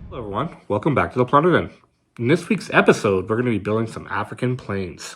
Hello everyone, welcome back to the Plunder Den. In this week's episode, we're going to be building some African planes.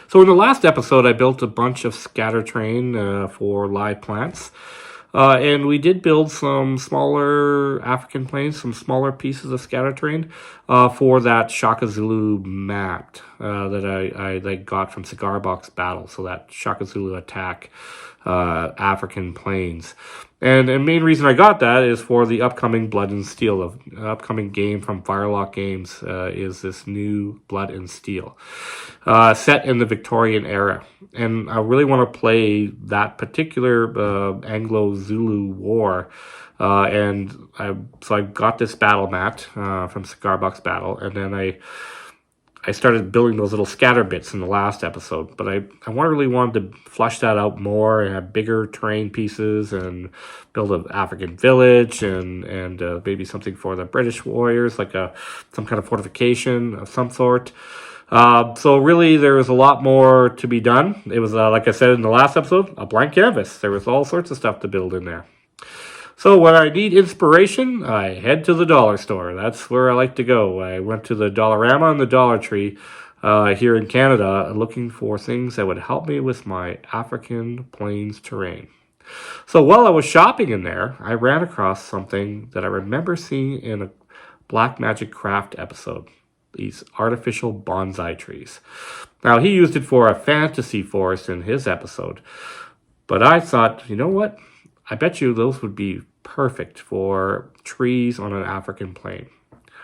So in the last episode, I built a bunch of scatter terrain for live plants. And we did build some smaller African planes, some smaller pieces of scatter terrain for that Shaka Zulu map that I got from Cigar Box Battle. So that Shaka Zulu attack African planes. And the main reason I got that is for the upcoming Blood and Steel, upcoming game from Firelock Games is this new Blood and Steel, set in the Victorian era. And I really want to play that particular Anglo-Zulu war. So I got this battle mat from Cigar Box Battle, and then I started building those little scatter bits in the last episode, but I really wanted to flush that out more and have bigger terrain pieces and build an African village and maybe something for the British warriors, like some kind of fortification of some sort. So really, there was a lot more to be done. It was, like I said in the last episode, a blank canvas. There was all sorts of stuff to build in there. So when I need inspiration, I head to the dollar store. That's where I like to go. I went to the Dollarama and the Dollar Tree here in Canada looking for things that would help me with my African plains terrain. So while I was shopping in there, I ran across something that I remember seeing in a Black Magic Craft episode. These artificial bonsai trees. Now, he used it for a fantasy forest in his episode. But I thought, you know what? I bet you those would be perfect for trees on an African plain.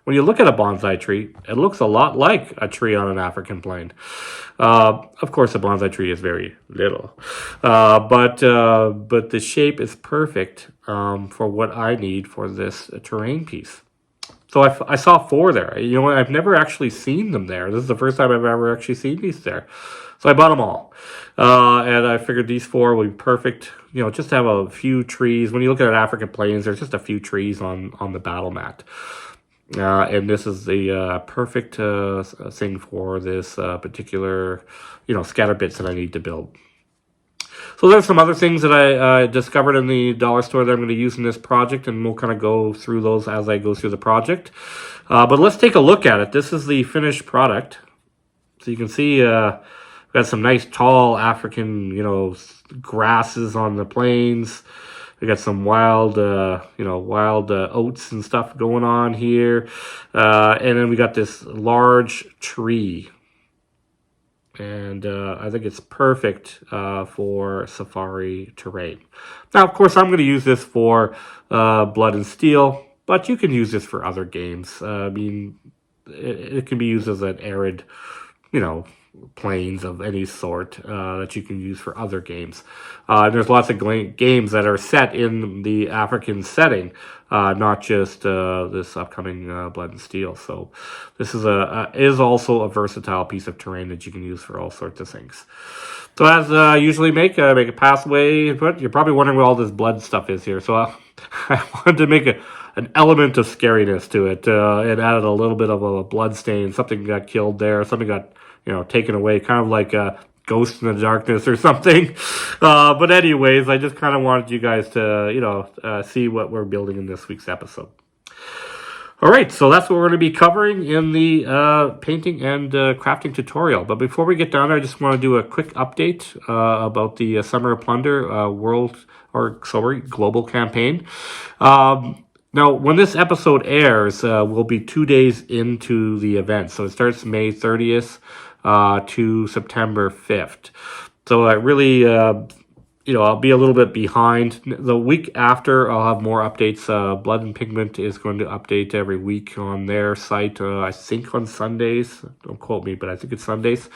When you look at a bonsai tree, it looks a lot like a tree on an African plain. Of course, a bonsai tree is very little, but the shape is perfect for what I need for this terrain piece. So I saw 4 there. You know what? I've never actually seen them there. This is the first time I've ever actually seen these there. So I bought them all. And I figured these 4 would be perfect. You know, just to have a few trees. When you look at African plains, there's just a few trees on the battle mat. And this is the perfect thing for this particular, scatter bits that I need to build. So there's some other things that I discovered in the dollar store that I'm going to use in this project, and we'll kind of go through those as I go through the project. But let's take a look at it. This is the finished product. So you can see we've got some nice tall African, grasses on the plains. We got some wild oats and stuff going on here. And then we got this large tree. And I think it's perfect for safari terrain. Now, of course, I'm going to use this for Blood and Steel, but you can use this for other games. I mean, it can be used as an arid, plains of any sort that you can use for other games. And there's lots of games that are set in the African setting, not just this upcoming Blood and Steel. So this is also a versatile piece of terrain that you can use for all sorts of things. So as I usually make a pathway input. You're probably wondering what all this blood stuff is here. So I wanted to make an element of scariness to it. It added a little bit of a blood stain. Something got killed there. Something got taken away, kind of like a Ghost in the Darkness or something. But anyways, I just kind of wanted you guys to, see what we're building in this week's episode. All right, so that's what we're going to be covering in the painting and crafting tutorial. But before we get down there, I just want to do a quick update about the Summer of Plunder global campaign. Now, when this episode airs, we'll be 2 days into the event. So it starts May 30th to September 5th. So I really, I'll be a little bit behind. The week after, I'll have more updates. Blood and Pigment is going to update every week on their site, I think on Sundays. Don't quote me, but I think it's Sundays.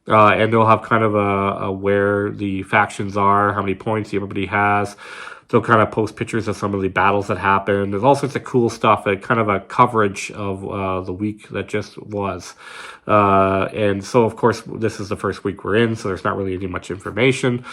And they'll have kind of a where the factions are, how many points everybody has. They'll kind of post pictures of some of the battles that happened. There's all sorts of cool stuff, kind of a coverage of the week that just was. And so, of course, this is the first week we're in, so there's not really any much information.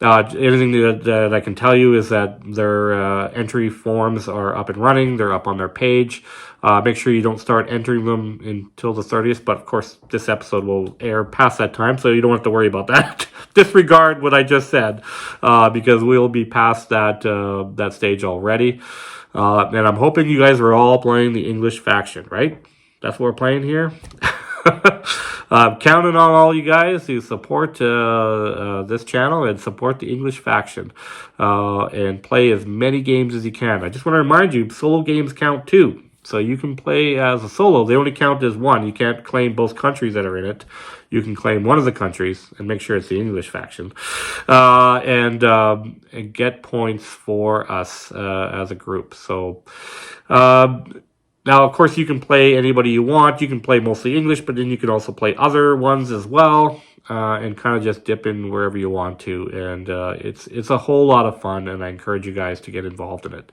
Anything that I can tell you is that their entry forms are up and running. They're up on their page. Make sure you don't start entering them until the 30th. But, of course, this episode will air past that time, so you don't have to worry about that. Disregard what I just said, because we'll be past that stage already. And I'm hoping you guys are all playing the English faction, right? That's what we're playing here. I'm counting on all you guys to support this channel and support the English faction and play as many games as you can. I just want to remind you, solo games count too. So you can play as a solo. They only count as one. You can't claim both countries that are in it. You can claim one of the countries and make sure it's the English faction, and get points for us as a group. So. Now, of course, you can play anybody you want. You can play mostly English, but then you can also play other ones as well, and kind of just dip in wherever you want to. And it's a whole lot of fun, and I encourage you guys to get involved in it.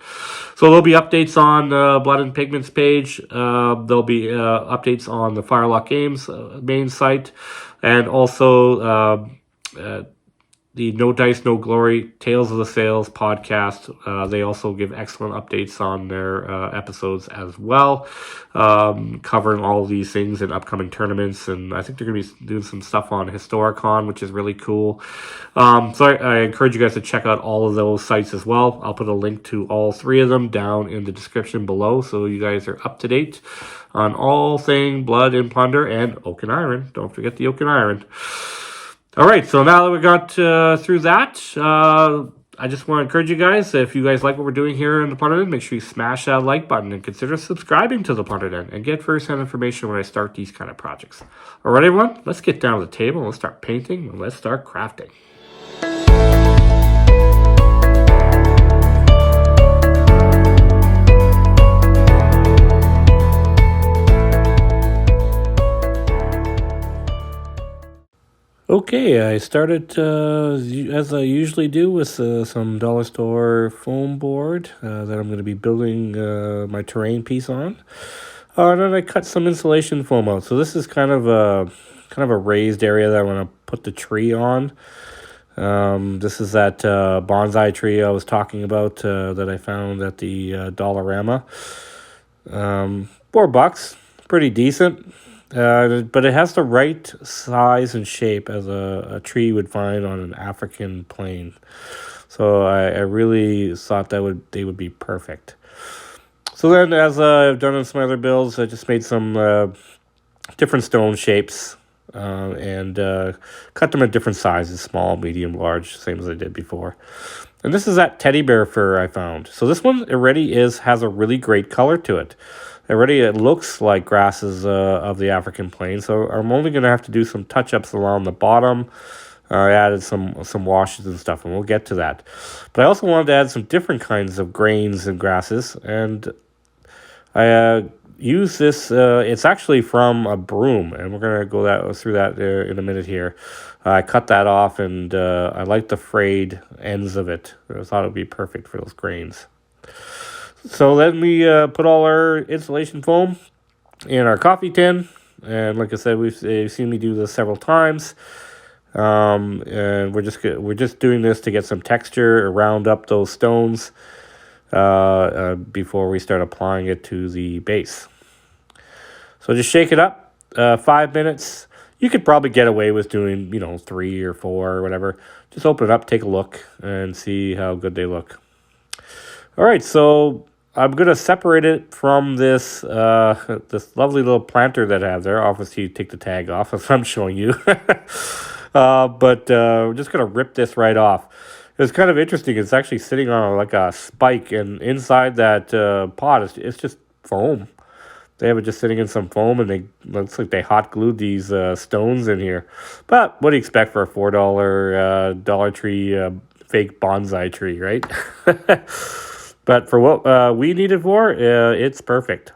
So there'll be updates on Blood and Pigment's page. There'll be updates on the Firelock Games main site, and also the No Dice, No Glory, Tales of the Sales podcast. They also give excellent updates on their episodes as well, covering all of these things in upcoming tournaments. And I think they're going to be doing some stuff on Historicon, which is really cool. So I encourage you guys to check out all of those sites as well. I'll put a link to all three of them down in the description below, so you guys are up to date on all thing Blood and Plunder and Oak and Iron. Don't forget the Oak and Iron. All right, so now that we got through that, I just want to encourage you guys, if you guys like what we're doing here in the Plunder Den, make sure you smash that like button and consider subscribing to the Plunder Den and get first-hand information when I start these kind of projects. All right, everyone, let's get down to the table, let's start painting, and let's start crafting. Okay, I started as I usually do with some dollar store foam board that I'm going to be building my terrain piece on. And then I cut some insulation foam out. So this is kind of a raised area that I want to put the tree on. This is that bonsai tree I was talking about that I found at the Dollarama. $4, pretty decent. But it has the right size and shape as a tree would find on an African plain. So I really thought they would be perfect. So then, as I've done in some other builds, I just made some different stone shapes and cut them at different sizes, small, medium, large, same as I did before. And this is that teddy bear fur I found. So this one already has a really great color to it. Already it looks like grasses of the African plain, so I'm only going to have to do some touch-ups along the bottom. I added some washes and stuff, and we'll get to that. But I also wanted to add some different kinds of grains and grasses, and I use this. It's actually from a broom, and we're going to go through that in a minute here. I cut that off, and I like the frayed ends of it. I thought it would be perfect for those grains. So then we put all our insulation foam in our coffee tin, and like I said, you've seen me do this several times. And we're just doing this to get some texture, round up those stones before we start applying it to the base. So just shake it up, 5 minutes. You could probably get away with doing 3 or 4 or whatever. Just open it up, take a look, and see how good they look. All right, so I'm going to separate it from this this lovely little planter that I have there. Obviously, take the tag off as I'm showing you. But we're just going to rip this right off. It's kind of interesting. It's actually sitting on like a spike, and inside that pot, it's just foam. They have it just sitting in some foam, and looks like they hot glued these stones in here. But what do you expect for a $4 Dollar Tree fake bonsai tree, right? But for what we need it for, it's perfect.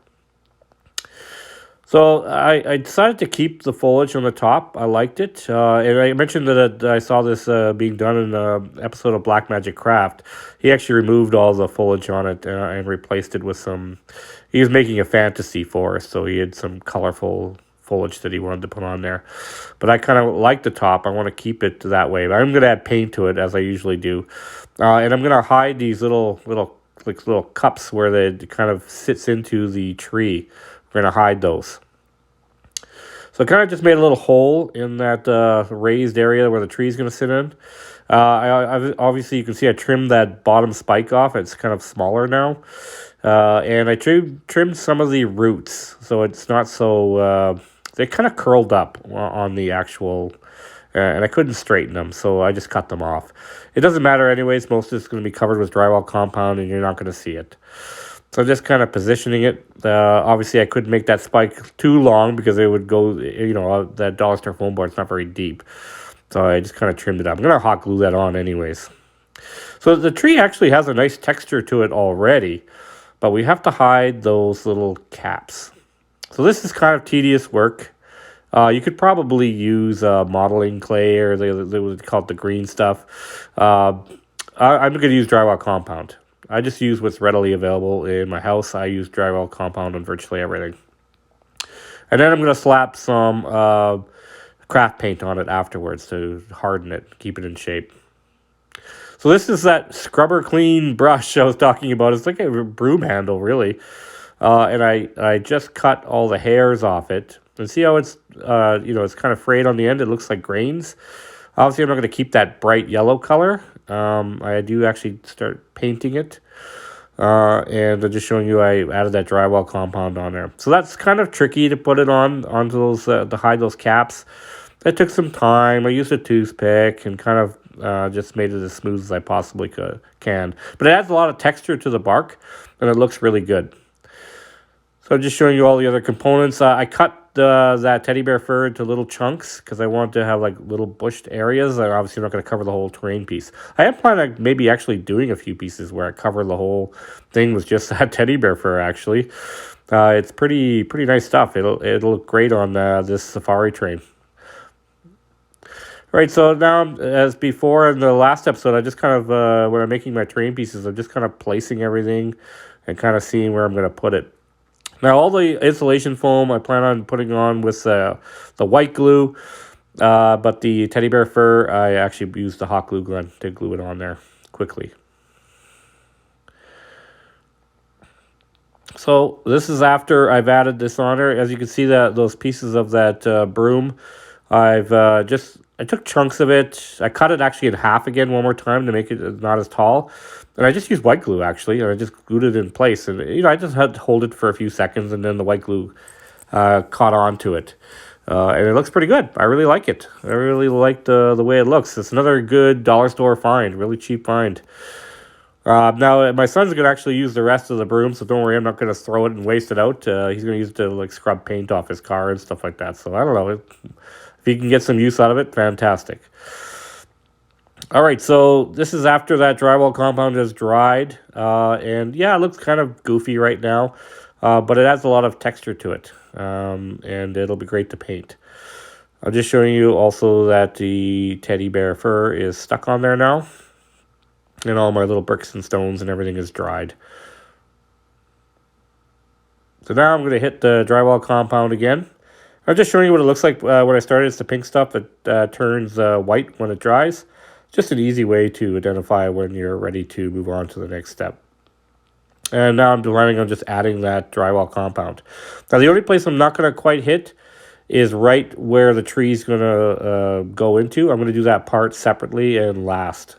So I decided to keep the foliage on the top. I liked it. And I mentioned that I saw this being done in an episode of Black Magic Craft. He actually removed all the foliage on it and replaced it with some... He was making a fantasy forest, so he had some colorful foliage that he wanted to put on there. But I kind of like the top. I want to keep it that way. But I'm going to add paint to it, as I usually do. And I'm going to hide these little cups where they kind of sits into the tree. We're going to hide those. So I kind of just made a little hole in that raised area where the tree is going to sit in. Obviously, you can see I trimmed that bottom spike off. It's kind of smaller now. And I trimmed some of the roots, so it's not so they kind of curled up on the actual, and I couldn't straighten them, so I just cut them off. It doesn't matter anyways. Most of it's going to be covered with drywall compound, and you're not going to see it. So just kind of positioning it. Obviously, I couldn't make that spike too long because it would go, that dollar store foam board, it's not very deep. So I just kind of trimmed it up. I'm going to hot glue that on anyways. So the tree actually has a nice texture to it already, but we have to hide those little caps. So this is kind of tedious work. You could probably use modeling clay, or they would call it the green stuff. I'm going to use drywall compound. I just use what's readily available in my house. I use drywall compound on virtually everything. And then I'm going to slap some craft paint on it afterwards to harden it, keep it in shape. So this is that scrubber clean brush I was talking about. It's like a broom handle, really. And I just cut all the hairs off it. And see how it's, it's kind of frayed on the end. It looks like grains. Obviously, I'm not going to keep that bright yellow color. I do actually start painting it. And I'm just showing you I added that drywall compound on there. So that's kind of tricky to put it onto those, to hide those caps. That took some time. I used a toothpick and kind of just made it as smooth as I possibly can. But it adds a lot of texture to the bark, and it looks really good. So I'm just showing you all the other components. I cut that teddy bear fur into little chunks because I want to have like little bushed areas. I'm obviously not going to cover the whole terrain piece. I am planning on maybe actually doing a few pieces where I cover the whole thing with just that teddy bear fur, actually. It's pretty nice stuff. It'll look great on this safari train. All right, so now, as before in the last episode, I just kind of, when I'm making my terrain pieces, I'm just kind of placing everything and kind of seeing where I'm going to put it. Now, all the insulation foam I plan on putting on with the white glue, but the teddy bear fur, I actually used the hot glue gun to glue it on there quickly. So this is after I've added this on there. As you can see, that those pieces of that broom, I took chunks of it. I cut it actually in half again one more time to make it not as tall. And I just used white glue, actually, and I just glued it in place. And, I just had to hold it for a few seconds, and then the white glue caught on to it. And it looks pretty good. I really like it. I really like the way it looks. It's another good dollar store find, really cheap find. Now, my son's going to actually use the rest of the broom, so don't worry, I'm not going to throw it and waste it out. He's going to use it to scrub paint off his car and stuff like that. So, I don't know. If he can get some use out of it, fantastic. All right, so this is after that drywall compound has dried. And, yeah, it looks kind of goofy right now, but it adds a lot of texture to it, and it'll be great to paint. I'm just showing you also that the teddy bear fur is stuck on there now. And all my little bricks and stones and everything is dried. So now I'm going to hit the drywall compound again. I'm just showing you what it looks like when I started. It's the pink stuff that turns white when it dries. Just an easy way to identify when you're ready to move on to the next step. And now I'm planning on just adding that drywall compound. Now the only place I'm not going to quite hit is right where the tree's going to go into. I'm going to do that part separately and last.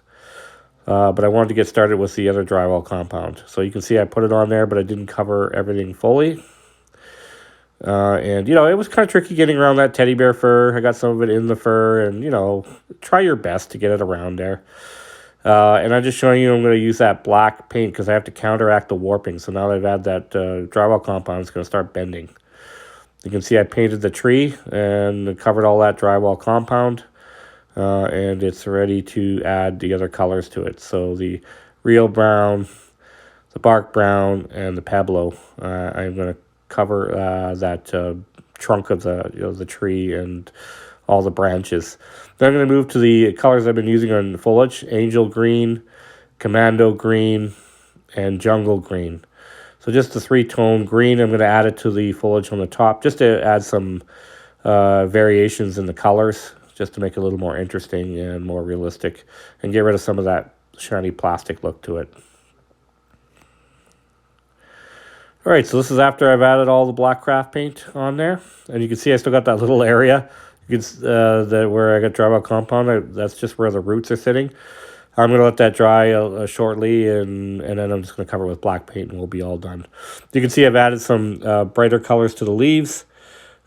But I wanted to get started with the other drywall compound. So you can see I put it on there, but I didn't cover everything fully. And, it was kind of tricky getting around that teddy bear fur. I got some of it in the fur, and, try your best to get it around there. And I'm just showing you I'm going to use that black paint because I have to counteract the warping. So now that I've added that drywall compound, it's going to start bending. You can see I painted the tree and covered all that drywall compound. And it's ready to add the other colors to it. So the real brown, the bark brown, and the Pablo. I'm going to cover that trunk of the tree and all the branches. Then I'm going to move to the colors I've been using on the foliage: Angel Green, Commando Green, and Jungle Green. So just the three-tone green. I'm going to add it to the foliage on the top just to add some variations in the colors, just to make it a little more interesting and more realistic, and get rid of some of that shiny plastic look to it. All right, so this is after I've added all the black craft paint on there, and you can see I still got that little area. You can where I got drywall compound. That's just where the roots are sitting. I'm going to let that dry shortly, and then I'm just going to cover it with black paint, and we'll be all done. You can see I've added some brighter colors to the leaves,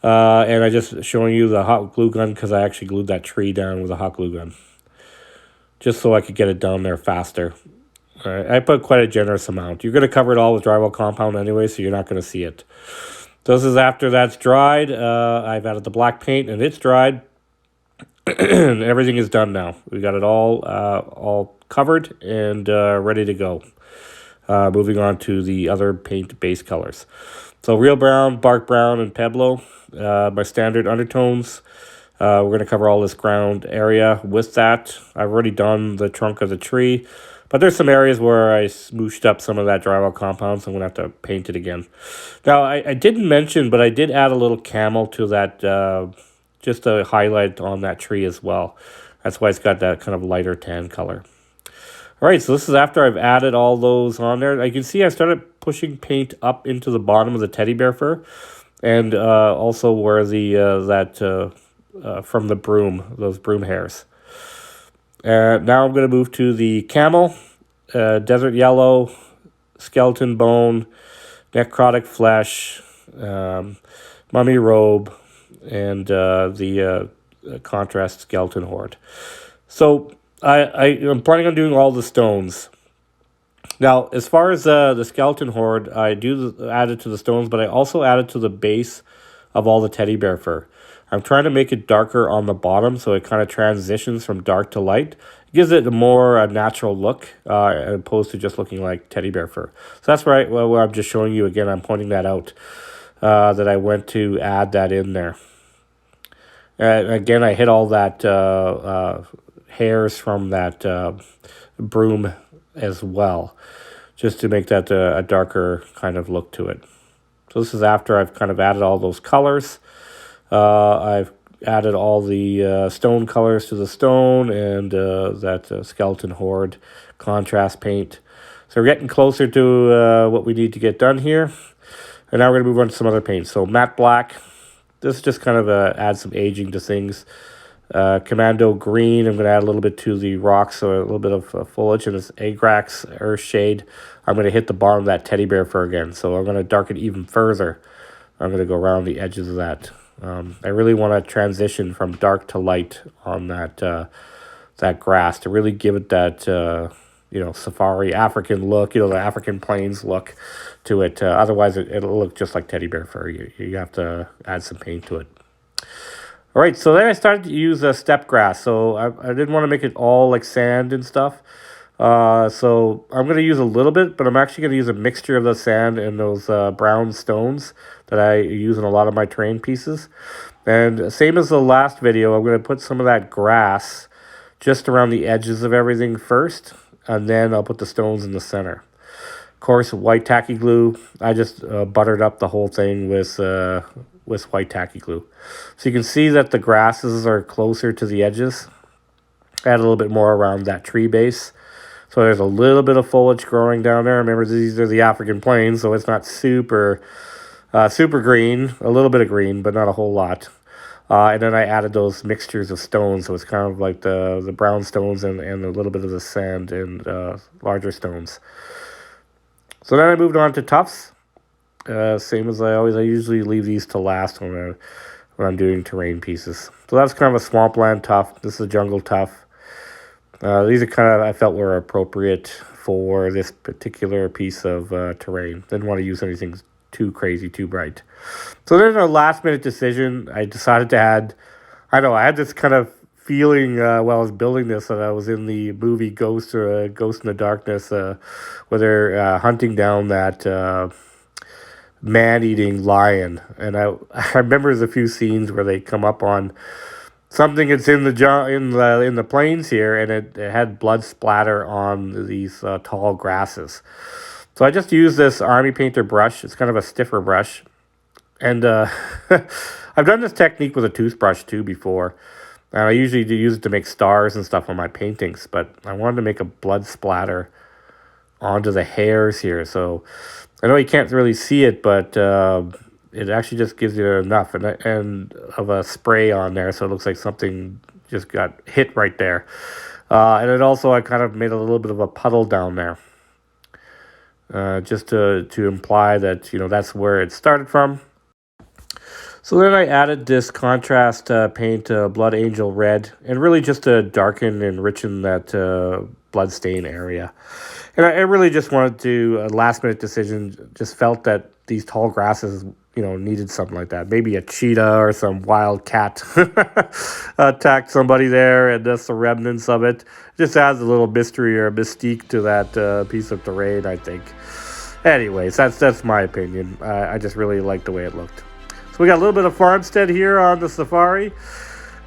and I just showing you the hot glue gun because I actually glued that tree down with a hot glue gun, just so I could get it down there faster. All right, I put quite a generous amount. You're going to cover it all with drywall compound anyway, so you're not going to see it. So this is after that's dried. I've added the black paint, and it's dried. And everything is done now. We got it all covered and ready to go. Moving on to the other paint base colors. So real brown, bark brown, and Pueblo. My standard undertones. We're going to cover all this ground area with that. I've already done the trunk of the tree, but there's some areas where I smooshed up some of that drywall compound, so I'm going to have to paint it again. Now, I didn't mention, but I did add a little camel to that, just a highlight on that tree as well. That's why it's got that kind of lighter tan color. All right, so this is after I've added all those on there. You can see I started pushing paint up into the bottom of the teddy bear fur, and also where the from the broom, those broom hairs. Now I'm going to move to the camel, desert yellow, skeleton bone, necrotic flesh, mummy robe, and the contrast skeleton horde. So I'm planning on doing all the stones. Now, as far as the skeleton horde, I do add it to the stones, but I also add it to the base of all the teddy bear fur. I'm trying to make it darker on the bottom, so it kind of transitions from dark to light. It gives it a more natural look, as opposed to just looking like teddy bear fur. So that's right. Well, I'm just showing you again. I'm pointing that out, that I went to add that in there. Again, I hit all that hairs from that broom as well, just to make that a darker kind of look to it. So this is after I've kind of added all those colors. I've added all the stone colors to the stone and that skeleton horde contrast paint. So we're getting closer to what we need to get done here. And now we're going to move on to some other paints. So matte black. This just kind of adds some aging to things. Commando green, I'm going to add a little bit to the rocks, so a little bit of foliage, and this Agrax earth shade. I'm going to hit the bottom of that teddy bear fur again, so I'm going to darken even further. I'm going to go around the edges of that. I really want to transition from dark to light on that grass to really give it that safari African look, the African plains look to it. Otherwise, it'll look just like teddy bear fur. You have to add some paint to it. All right, so then I started to use steppe grass. So I didn't want to make it all like sand and stuff. So I'm going to use a little bit, but I'm actually going to use a mixture of the sand and those brown stones that I use in a lot of my terrain pieces. And same as the last video, I'm going to put some of that grass just around the edges of everything first, and then I'll put the stones in the center. Of course, white tacky glue. I just buttered up the whole thing with white tacky glue. So you can see that the grasses are closer to the edges. Add a little bit more around that tree base. So there's a little bit of foliage growing down there. Remember, these are the African plains, so it's not super green. A little bit of green, but not a whole lot. And then I added those mixtures of stones, so it's kind of like the brown stones and a little bit of the sand and larger stones. So then I moved on to tufts. Same as I usually leave these to last when I'm doing terrain pieces. So that's kind of a swampland tuft. This is a jungle tuft. These are kind of, I felt, were appropriate for this particular piece of terrain. Didn't want to use anything too crazy, too bright. So then a last minute decision, I decided to add, I had this kind of feeling while I was building this that I was in the movie Ghost in the Darkness, where they're hunting down that man-eating lion. And I remember there's a few scenes where they come up on something that's in the plains here, and it had blood splatter on these tall grasses. So I just used this Army Painter brush. It's kind of a stiffer brush. And I've done this technique with a toothbrush too before. I usually do use it to make stars and stuff on my paintings, but I wanted to make a blood splatter onto the hairs here. So I know you can't really see it, but it actually just gives you enough and of a spray on there, so it looks like something just got hit right there. And then also I kind of made a little bit of a puddle down there, just to imply that, that's where it started from. So then I added this contrast paint, Blood Angel Red, and really just to darken and enrichen that blood stain area. And I really just wanted to, a last minute decision, just felt that these tall grasses, needed something like that. Maybe a cheetah or some wild cat attacked somebody there, and that's the remnants of it. Just adds a little mystery or mystique to that piece of terrain, I think. Anyways, that's my opinion. I just really like the way it looked. So we got a little bit of farmstead here on the safari.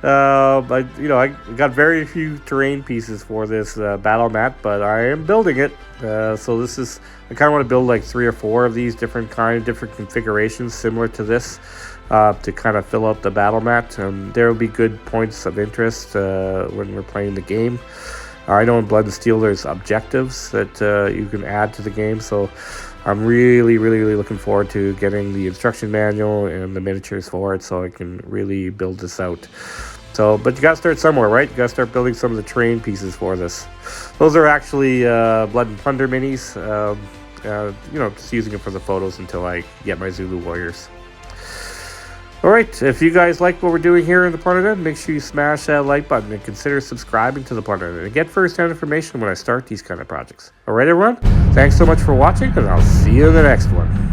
I got very few terrain pieces for this battle mat, but I am building it. So this is, I kind of want to build like 3 or 4 of these different configurations similar to this to kind of fill out the battle mat. There will be good points of interest when we're playing the game. I know in Blood&Steel there's objectives that you can add to the game, so I'm really, really, really looking forward to getting the instruction manual and the miniatures for it so I can really build this out. But you got to start somewhere, right? You got to start building some of the terrain pieces for this. Those are actually Blood and Plunder minis. Just using it for the photos until I get my Zulu warriors. Alright, if you guys like what we're doing here in the Plunder Den, make sure you smash that like button and consider subscribing to the Plunder Den and get first-hand information when I start these kind of projects. Alright everyone, thanks so much for watching, and I'll see you in the next one.